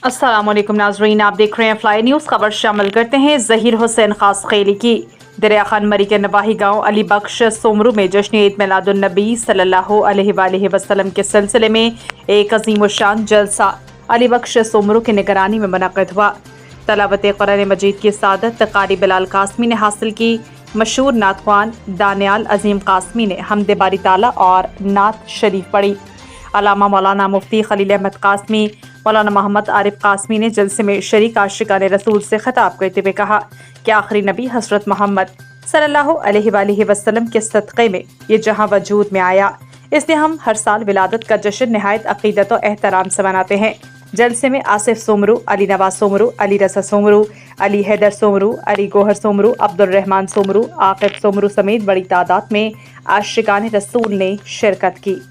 अस्सलाम वालेकुम नाजरीन, आप देख रहे हैं फ्लाई न्यूज़। खबर शामिल करते हैं ज़हीर हुसैन खास खेली की। दरिया खान मरी के नवाही गांव अली बख्श सोमरू में जश्न ईद मिलादुन्नबी सल्लल्लाहु अलैहि वसल्लम के सिलसिले में एक अजीम शान जलसा अली बख्श सोमरू की निगरानी में मुनक़्क़िद हुआ। तलावत कुरान मजीद की सादत कारी बिलाल कासमी ने हासिल की। मशहूर नात ख्वान दानियाल अजीम कासमी ने हमद बारी ताला और नात शरीफ पढ़ी। अल्लामा मौलाना मुफ्ती खलील अहमद कासमी, मौलाना मोहम्मद आरिफ कासमी ने जलसे में शरीक आशिकान रसूल से खिताब करते हुए कहा कि आखिरी नबी हज़रत मोहम्मद सल्लल्लाहु अलैहि वसल्लम के सदक़े में ये जहां वजूद में आया, इसलिए हम हर साल विलादत का जश्न नहायत अक़ीदत और एहतराम से मनाते हैं। जलसे में आसिफ सोमरू, अली नवाज सोमरू, अली रसा सोमरू, अली हैदर सोमरू, अली गोहर सोमरू, अब्दुल रहमान सोमरू, आकिब सोमरू समेत बड़ी तादाद में आशिकान रसूल ने शिरकत की।